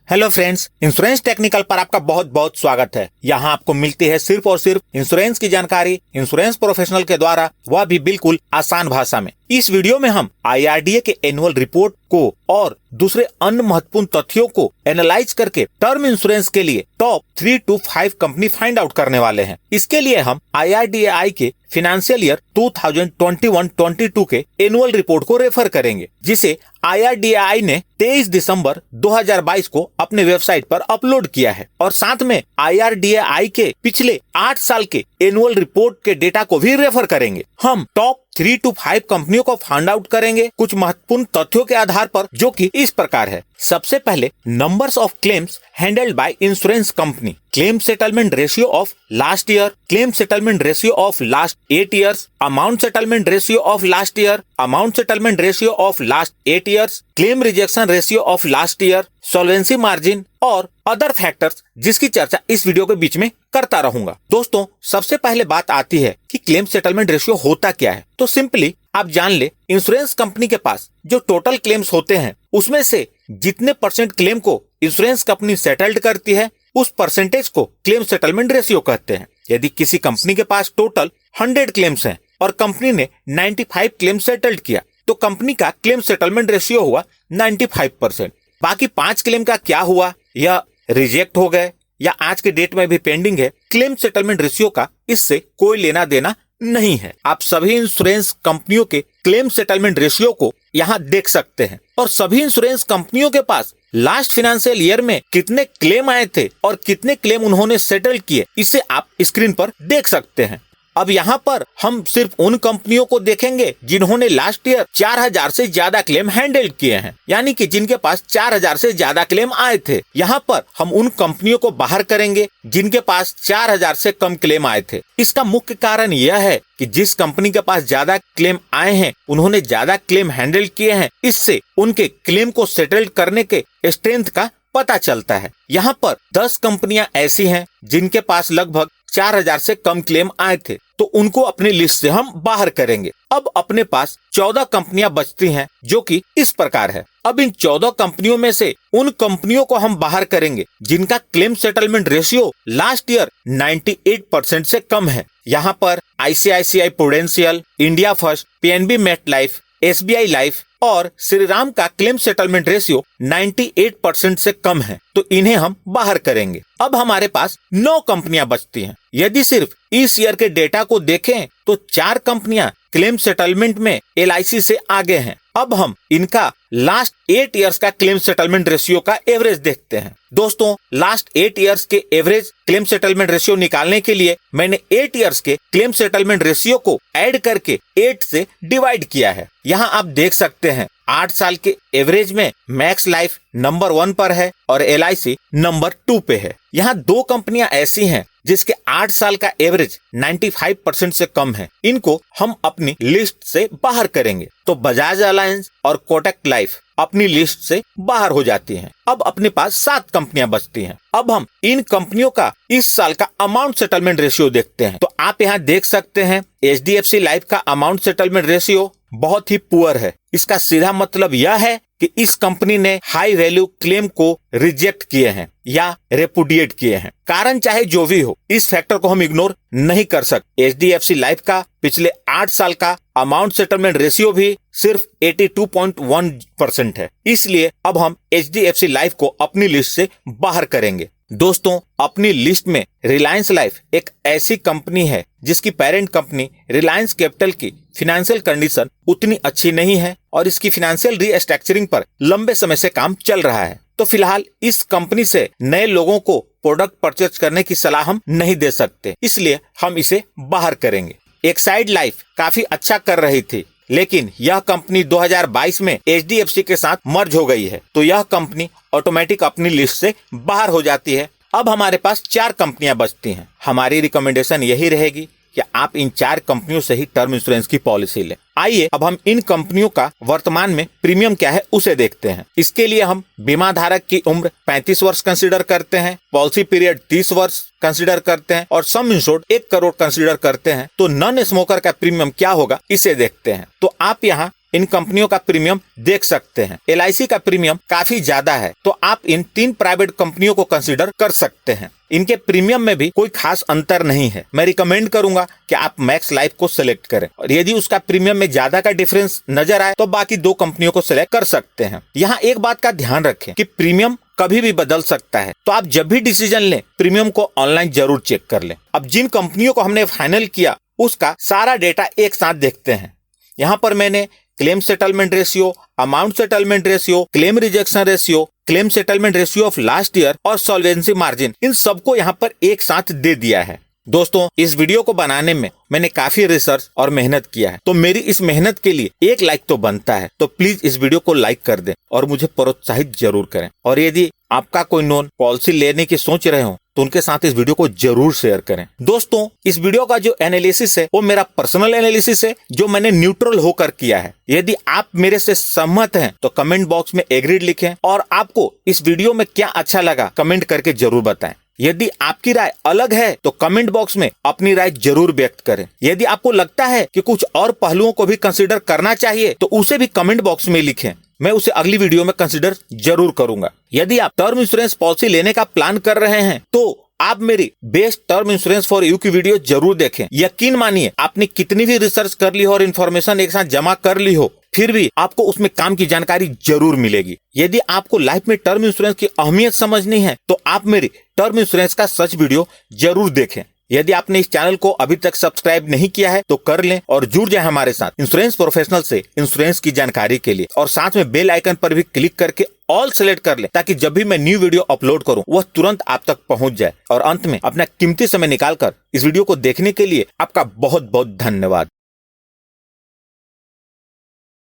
Hello friends, insurance technical पर आपका बहुत बहुत स्वागत है। यहाँ आपको मिलती है सिर्फ और सिर्फ इंश्योरेंस की जानकारी इंश्योरेंस प्रोफेशनल के द्वारा, वह भी बिल्कुल आसान भाषा में। इस वीडियो में हम IRDA के एनुअल रिपोर्ट को और दूसरे अन्य महत्वपूर्ण तथ्यों को एनालाइज करके टर्म इंश्योरेंस के लिए top 3 to 5 company find out करने वाले हैं। इसके लिए हम IRDAI के फाइनेंशियल ईयर 2021-22 के एनुअल रिपोर्ट को रेफर करेंगे, जिसे IRDAI ने 23 दिसंबर 2022 को अपने वेबसाइट पर अपलोड किया है। और साथ में IRDAI के पिछले 8 साल के एनुअल रिपोर्ट के डेटा को भी रेफर करेंगे। हम टॉप 3 to 5 कंपनियों को फाइंड आउट करेंगे कुछ महत्वपूर्ण तथ्यों के आधार पर, जो कि इस प्रकार है। सबसे पहले, numbers of claims handled by insurance company, claim settlement ratio of last year, claim settlement ratio of last 8 years, amount settlement ratio of last year, amount settlement ratio of last 8 years, claim rejection ratio of last year, solvency margin और other factors, जिसकी चर्चा इस video के बीच में करता रहूंगा। दोस्तों, सबसे पहले बात आती है कि क्लेम सेटलमेंट रेशियो होता क्या है। तो सिंपली आप जान ले, इंश्योरेंस कंपनी के पास जो टोटल क्लेम्स होते हैं, उसमें से जितने परसेंट क्लेम को इंश्योरेंस कंपनी सेटल्ड करती है, उस परसेंटेज को क्लेम सेटलमेंट रेशियो कहते हैं। यदि किसी कंपनी के पास टोटल 100 क्लेम्स हैं और कंपनी ने 95 क्लेम सेटल्ड किया, तो कंपनी का क्लेम सेटलमेंट रेशियो हुआ 95%। बाकी 5 क्लेम का क्या हुआ, या रिजेक्ट हो गए या आज के डेट में भी पेंडिंग है, क्लेम सेटलमेंट रेशियो का इससे कोई लेना देना नहीं है। आप सभी इंश्योरेंस कंपनियों के क्लेम सेटलमेंट रेशियो को यहाँ देख सकते हैं, और सभी इंश्योरेंस कंपनियों के पास लास्ट फाइनेंशियल ईयर में कितने क्लेम आए थे और कितने क्लेम उन्होंने सेटल किए, इसे आप स्क्रीन पर देख सकते हैं। अब यहाँ पर हम सिर्फ उन कंपनियों को देखेंगे जिन्होंने लास्ट ईयर 4000 से ज्यादा क्लेम हैंडल किए हैं, यानी कि जिनके पास 4000 से ज्यादा क्लेम आए थे। यहाँ पर हम उन कंपनियों को बाहर करेंगे जिनके पास 4000 से कम क्लेम आए थे। इसका मुख्य कारण यह है कि जिस कंपनी के पास ज्यादा क्लेम आए हैं, उन्होंने ज्यादा क्लेम हैंडल किए हैं, इससे उनके क्लेम को सेटल करने के स्ट्रेंथ का पता चलता है। यहाँ पर 10 कंपनियां ऐसी हैं जिनके पास लगभग 4000 से कम क्लेम आए थे, तो उनको अपनी लिस्ट से हम बाहर करेंगे। अब अपने पास 14 कंपनियां बचती हैं, जो कि इस प्रकार है। अब इन 14 कंपनियों में से उन कंपनियों को हम बाहर करेंगे जिनका claim settlement ratio last year 98% से कम है। यहाँ पर ICICI prudential, India first, PNB MetLife, SBI life और श्रीराम का क्लेम सेटलमेंट रेशियो 98% से कम है, तो इन्हें हम बाहर करेंगे। अब हमारे पास 9 कंपनियां बचती हैं। यदि सिर्फ इस ईयर के डेटा को देखें तो 4 कंपनियां क्लेम सेटलमेंट में LIC से आगे हैं। अब हम इनका लास्ट 8 years का क्लेम सेटलमेंट रेशियो का एवरेज देखते हैं। दोस्तों, लास्ट 8 years के एवरेज क्लेम सेटलमेंट रेशियो निकालने के लिए मैंने 8 years के क्लेम सेटलमेंट रेशियो को ऐड करके 8 से डिवाइड किया है। यहाँ आप देख सकते हैं 8 साल के एवरेज में मैक्स लाइफ नंबर 1 पर है और LIC नंबर 2 पे है। यहाँ 2 कंपनियां ऐसी हैं जिसके 8 साल का एवरेज 95% से कम है। इनको हम अपनी लिस्ट से बाहर करेंगे, तो बजाज अलायंस और कोटक लाइफ अपनी लिस्ट से बाहर हो जाती हैं। अब अपने पास 7 कंपनियां बचती हैं। अब हम इन कंपनियों का इस साल का अमाउंट सेटलमेंट रेशियो देखते हैं। तो आप यहाँ देख सकते हैं HDFC लाइफ का अमाउंट सेटलमेंट रेशियो बहुत ही पुअर है। इसका सीधा मतलब यह है कि इस कंपनी ने हाई वैल्यू क्लेम को रिजेक्ट किए हैं या रेपुडिएट किए हैं। कारण चाहे जो भी हो, इस फैक्टर को हम इग्नोर नहीं कर सकते। HDFC लाइफ का पिछले 8 साल का अमाउंट सेटलमेंट रेशियो भी सिर्फ 82.1% है। इसलिए अब हम HDFC लाइफ को अपनी लिस्ट से बाहर करेंगे। दोस्तों, अपनी लिस्ट में रिलायंस लाइफ एक ऐसी कंपनी है जिसकी पेरेंट कंपनी रिलायंस कैपिटल की फाइनेंशियल कंडीशन उतनी अच्छी नहीं है और इसकी फाइनेंशियल रीस्ट्रक्चरिंग पर लंबे समय से काम चल रहा है। तो फिलहाल इस कंपनी से नए लोगों को प्रोडक्ट परचेज करने की सलाह हम नहीं दे सकते, इसलिए हम इसे बाहर करेंगे। एक्साइड लाइफ काफी अच्छा कर रही थी, लेकिन यह कंपनी 2022 में HDFC के साथ मर्ज हो गई है, तो यह कंपनी ऑटोमेटिक अपनी लिस्ट से बाहर हो जाती है। अब हमारे पास 4 कंपनियां बचती हैं। हमारी रिकमेंडेशन यही रहेगी कि आप इन 4 कंपनियों से ही टर्म इंश्योरेंस की पॉलिसी लें। आइए अब हम इन कंपनियों का वर्तमान में प्रीमियम क्या है उसे देखते हैं। इसके लिए हम बीमा धारक की उम्र 35 वर्ष कंसीडर करते हैं, पॉलिसी पीरियड 30 वर्ष कंसीडर करते हैं और सम इंश्योर्ड 1 करोड़ कंसीडर करते हैं। तो नॉन स्मोकर का प्रीमियम क्या होगा इसे देखते हैं। तो आप यहाँ इन कंपनियों का प्रीमियम देख सकते हैं। LIC का प्रीमियम काफी ज्यादा है, तो आप इन 3 प्राइवेट कंपनियों को कंसीडर कर सकते हैं। इनके प्रीमियम में भी कोई खास अंतर नहीं है। मैं रिकमेंड करूंगा कि आप मैक्स लाइफ को सिलेक्ट करें, और यदि उसका प्रीमियम में ज्यादा का डिफरेंस नजर आए तो बाकी 2 कंपनियों को सिलेक्ट कर सकते हैं। यहाँ एक बात का ध्यान रखें कि प्रीमियम कभी भी बदल सकता है, तो आप जब भी डिसीजन लें प्रीमियम को ऑनलाइन जरूर चेक कर लें। अब जिन कंपनियों को हमने फाइनल किया उसका सारा डेटा एक साथ देखते हैं। यहाँ पर मैंने claim settlement ratio, amount settlement ratio, claim rejection ratio, claim settlement ratio of last year और सॉल्वेंसी मार्जिन, इन सबको यहाँ पर एक साथ दे दिया है। दोस्तों, इस वीडियो को बनाने में मैंने काफी रिसर्च और मेहनत किया है, तो मेरी इस मेहनत के लिए एक लाइक तो बनता है। तो प्लीज इस वीडियो को लाइक कर दें और मुझे प्रोत्साहित जरूर करें। और यदि आपका कोई नॉन पॉलिसी लेने की सोच रहे हो तो उनके साथ इस वीडियो को जरूर शेयर करें। दोस्तों, इस वीडियो का जो एनालिसिस है वो मेरा पर्सनल एनालिसिस है, जो मैंने न्यूट्रल होकर किया है। यदि आप मेरे से सहमत हैं तो कमेंट बॉक्स में एग्रीड लिखें, और आपको इस वीडियो में क्या अच्छा लगा कमेंट करके जरूर बताएं। यदि आपकी राय अलग है तो कमेंट बॉक्स में अपनी राय जरूर व्यक्त करें। यदि आपको लगता है कि कुछ और पहलुओं को भी कंसीडर करना चाहिए तो उसे भी कमेंट बॉक्स में लिखें, मैं उसे अगली वीडियो में कंसीडर जरूर करूंगा। यदि आप टर्म इंश्योरेंस पॉलिसी लेने का प्लान कर रहे हैं तो आप मेरी best term insurance for you की वीडियो जरूर देखें। यकीन मानिए, आपने कितनी भी रिसर्च कर ली हो और इन्फॉर्मेशन एक साथ जमा कर ली हो, फिर भी आपको उसमें काम की जानकारी जरूर मिलेगी। यदि आपको लाइफ में टर्म इंश्योरेंस की अहमियत समझनी है तो आप मेरी टर्म इंश्योरेंस का सच वीडियो जरूर देखें। यदि आपने इस चैनल को अभी तक सब्सक्राइब नहीं किया है तो कर लें और जुड़ जाए हमारे साथ इंश्योरेंस प्रोफेशनल से इंश्योरेंस की जानकारी के लिए, और साथ में बेल आइकन पर भी क्लिक करके ऑल सेलेक्ट कर ले, ताकि जब भी मैं न्यू वीडियो अपलोड करूं वह तुरंत आप तक पहुंच जाए। और अंत में अपना कीमती समय निकालकर इस वीडियो को देखने के लिए आपका बहुत बहुत धन्यवाद।